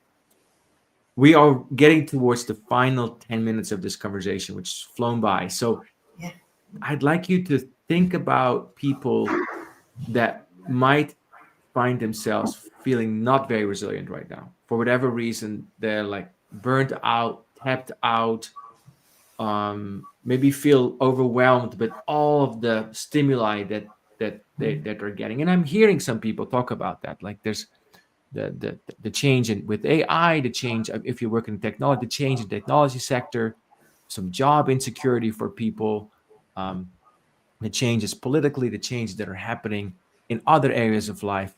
We are getting towards the final 10 minutes of this conversation, which has flown by. So I'd like you to think about people that might find themselves feeling not very resilient right now. For whatever reason, they're like burnt out, tapped out, maybe feel overwhelmed with all of the stimuli that they're getting. And I'm hearing some people talk about that. Like there's the change with AI, the change if you work in technology, the change in technology sector, some job insecurity for people, the changes politically, the changes that are happening in other areas of life.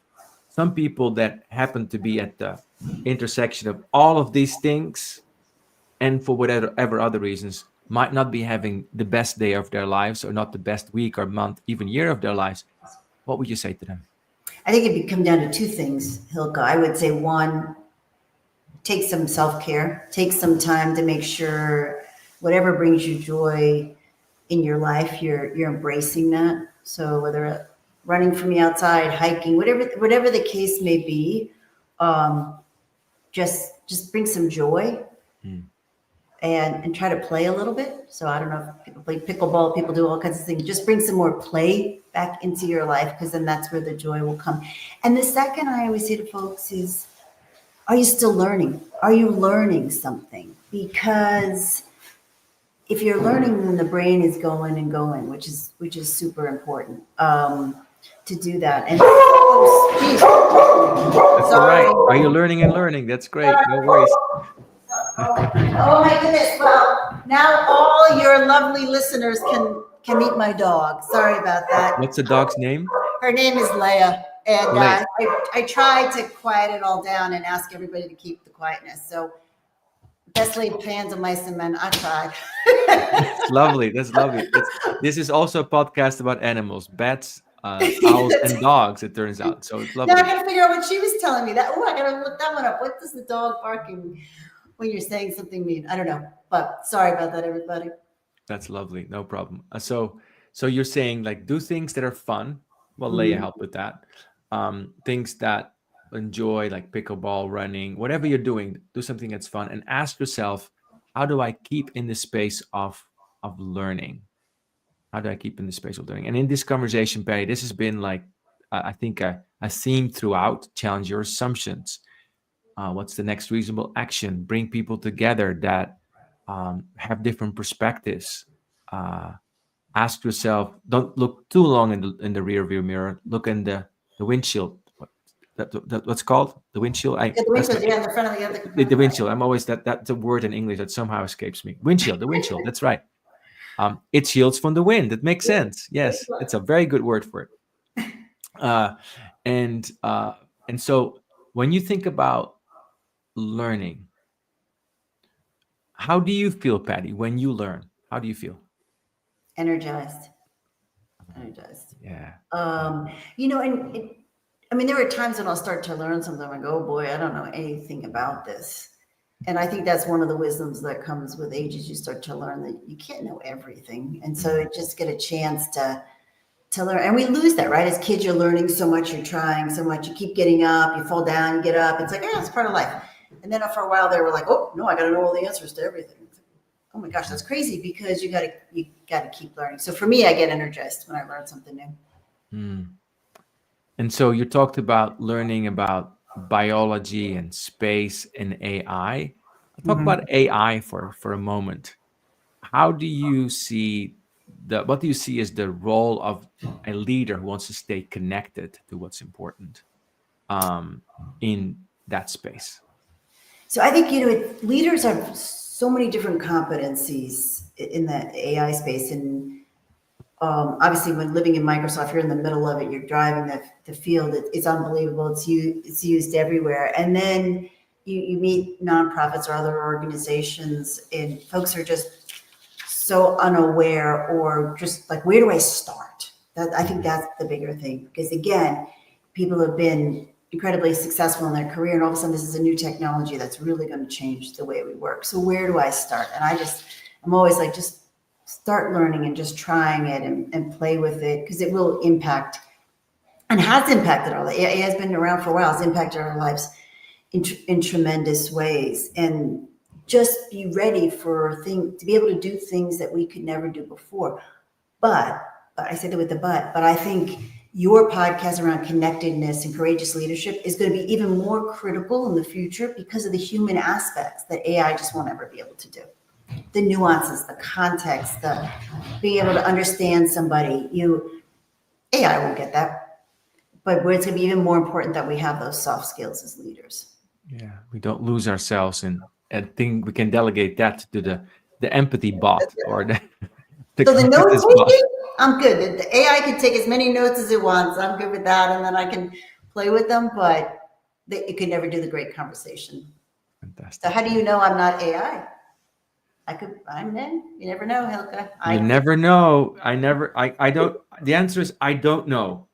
Some people that happen to be at the intersection of all of these things, and for whatever other reasons, might not be having the best day of their lives, or not the best week or month, even year of their lives. What would you say to them? I think it'd come down to two things, Hylke. I would say one, take some self-care, take some time to make sure whatever brings you joy in your life, you're embracing that. So whether running from the outside, hiking, whatever the case may be, just bring some joy and try to play a little bit. So I don't know if people play pickleball, people do all kinds of things. Just bring some more play back into your life, because then that's where the joy will come. And the second I always say to folks is, are you still learning? Are you learning something? Because if you're learning, then the brain is going and going, which is super important to do that. And oh, geez. That's all right. Are you learning and learning? That's great. No worries. Oh my goodness. Well, now all your lovely listeners can meet my dog. Sorry about that. What's the dog's name? Her name is Leia. And Leia. I tried to quiet it all down and ask everybody to keep the quietness. So best laid plans of mice and men. I tried. That's lovely. That's lovely. This is also a podcast about animals, bats, owls, and dogs, it turns out. So it's lovely. Now I got to figure out what she was telling me. I got to look that one up. What does the dog barking when you're saying something mean? I don't know. But sorry about that, everybody. That's lovely. No problem. So you're saying, like, do things that are fun. Well, Leia helped with that. Things that enjoy, like pickleball, running, whatever you're doing, do something that's fun, and ask yourself, how do I keep in the space of learning? How do I keep in the space of learning? And in this conversation, Patty, this has been like, I think a theme throughout. Challenge your assumptions. What's the next reasonable action? Bring people together that have different perspectives. Ask yourself, don't look too long in the rear view mirror. Look in the windshield. What's called the windshield? The windshield, in the front of the other. The windshield. I'm always that's a word in English that somehow escapes me. Windshield. The windshield. That's right. It shields from the wind. That makes sense. Yes, it's a very good word for it. And so when you think about learning, how do you feel, Patty, when you learn? How do you feel? Energized. Yeah. And there are times when I'll start to learn something. I'm like, oh boy, I don't know anything about this. And I think that's one of the wisdoms that comes with age, is you start to learn that you can't know everything. And so you just get a chance to learn. And we lose that, right? As kids, you're learning so much, you're trying so much, you keep getting up, you fall down, you get up. It's like, it's part of life. And then for a while there, we're like, oh no, I got to know all the answers to everything. Oh my gosh, that's crazy, because you got to keep learning. So for me, I get energized when I learn something new. And so you talked about learning about biology and space and AI. Talk about AI for a moment. How do you see what do you see as the role of a leader who wants to stay connected to what's important in that space? So I think, leaders have so many different competencies in the AI space. And obviously, when living in Microsoft, you're in the middle of it, you're driving the field. It's unbelievable. It's used everywhere. And then you meet nonprofits or other organizations, and folks are just so unaware, or just like, where do I start? I think that's the bigger thing, because again, people have been incredibly successful in their career, and all of a sudden this is a new technology that's really going to change the way we work. So where do I start? And I'm always like, just start learning and just trying it and play with it, because it will impact, and has impacted our lives. It has been around for a while. It's impacted our lives in tremendous ways. And just be ready to be able to do things that we could never do before. But I said it with the but I think your podcast around connectedness and courageous leadership is going to be even more critical in the future, because of the human aspects that AI just won't ever be able to do. The nuances, the context, the being able to understand somebody. AI won't get that, but where it's going to be even more important that we have those soft skills as leaders. Yeah, we don't lose ourselves in. I think we can delegate that to the empathy bot or the so the note taking, I'm good. The AI can take as many notes as it wants. I'm good with that, and then I can play with them. But it could never do the great conversation. Fantastic. So how do you know I'm not AI? I'm in. You never know, Hylke. You never know. I don't. The answer is I don't know.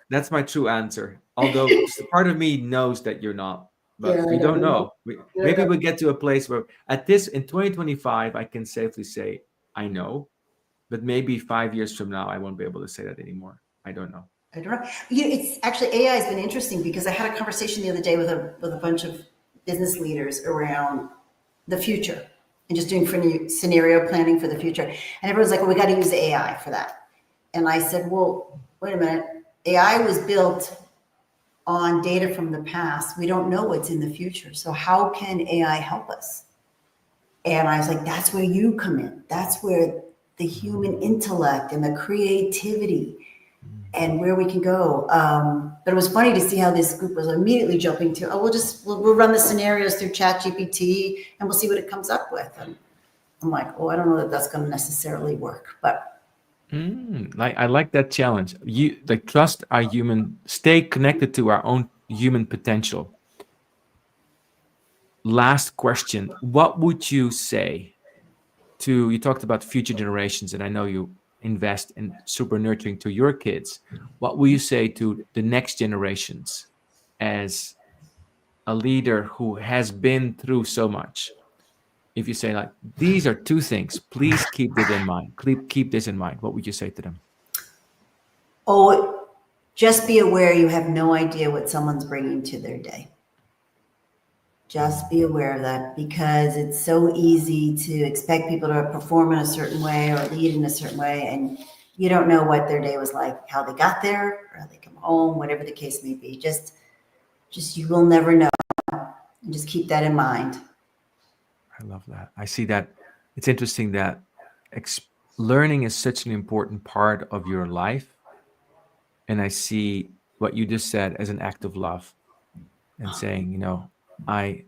That's my true answer. Although part of me knows that you're not, but Yeah, we I don't don't know. Yeah. Maybe we get to a place where in 2025, I can safely say I know, but maybe 5 years from now, I won't be able to say that anymore. I don't know. I don't know. It's actually, AI has been interesting because I had a conversation the other day with a bunch of business leaders around the future and just doing scenario planning for the future. And everyone's like, well, we got to use AI for that. And I said, well, wait a minute. AI was built on data from the past. We don't know what's in the future. So how can AI help us? And I was like, that's where you come in. That's where the human intellect and the creativity and where we can go. But it was funny to see how this group was immediately jumping to, oh, we'll run the scenarios through ChatGPT and we'll see what it comes up with. And I'm like, oh, I don't know that that's going to necessarily work, but. I like that challenge. Trust our stay connected to our own human potential. Last question. What would you say you talked about future generations, and I know you invest in super nurturing to your kids. What will you say to the next generations as a leader who has been through so much? If you say, like, these are two things, please keep that in mind. Keep this in mind. What would you say to them? Oh, just be aware you have no idea what someone's bringing to their day. Just be aware of that, because it's so easy to expect people to perform in a certain way or lead in a certain way, and you don't know what their day was like, how they got there, or how they come home, whatever the case may be. Just you will never know. And just keep that in mind. I love that. I see that. It's interesting that learning is such an important part of your life, and I see what you just said as an act of love, and saying, I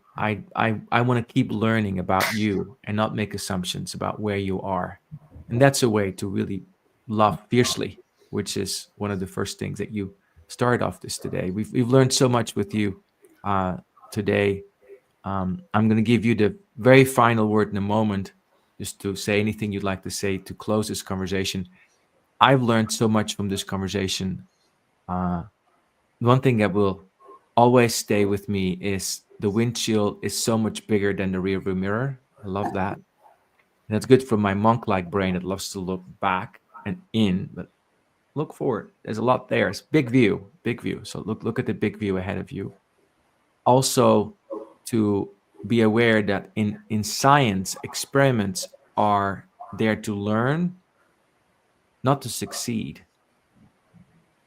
want to keep learning about you and not make assumptions about where you are. And that's a way to really love fiercely, which is one of the first things that you started off this today. We've learned so much with you today. I'm going to give you the very final word in a moment, just to say anything you'd like to say to close this conversation. I've learned so much from this conversation. One thing that will always stay with me is the windshield is so much bigger than the rearview mirror. I love that. And that's good for my monk-like brain that loves to look back and in, but look forward. There's a lot there. It's big view. So look at the big view ahead of you. Also, to be aware that in science, experiments are there to learn, not to succeed.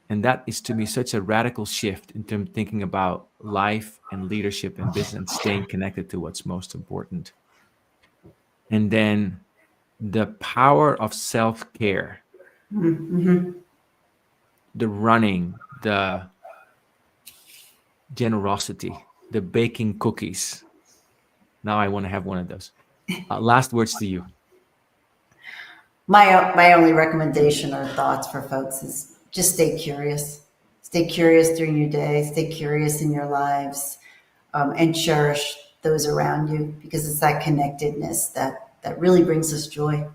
And that is, to me, such a radical shift in terms of thinking about life and leadership and business and staying connected to what's most important. And then the power of self-care, the running, the generosity, the baking cookies. Now I want to have one of those. Last words to you. My only recommendation or thoughts for folks is just stay curious. Stay curious during your day. Stay curious in your lives, and cherish those around you, because it's that connectedness that really brings us joy.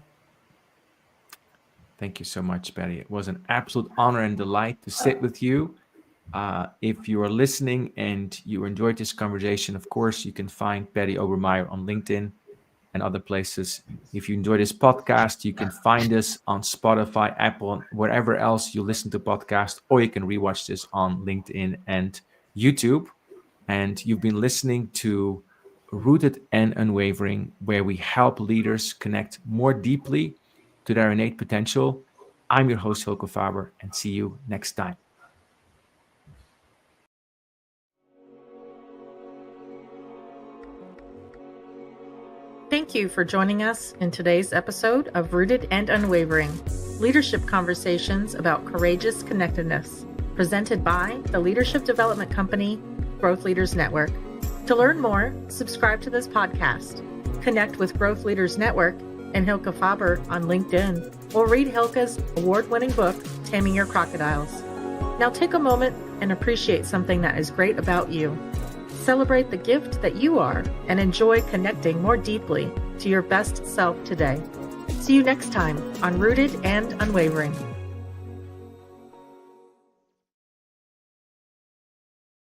Thank you so much, Patty. It was an absolute honor and delight to sit with you. If you are listening and you enjoyed this conversation, of course, you can find Patty Obermaier on LinkedIn and other places. If you enjoy this podcast, you can find us on Spotify, Apple, wherever else you listen to podcasts, or you can rewatch this on LinkedIn and YouTube. And you've been listening to Rooted and Unwavering, where we help leaders connect more deeply to their innate potential. I'm your host, Hylke Faber, and see you next time. Thank you for joining us in today's episode of Rooted and Unwavering, leadership conversations about courageous connectedness, presented by the leadership development company, Growth Leaders Network. To learn more, subscribe to this podcast, connect with Growth Leaders Network and Hylke Faber on LinkedIn, or read Hylke's award-winning book, Taming Your Crocodiles. Now take a moment and appreciate something that is great about you. Celebrate the gift that you are and enjoy connecting more deeply to your best self today. See you next time on Rooted and Unwavering.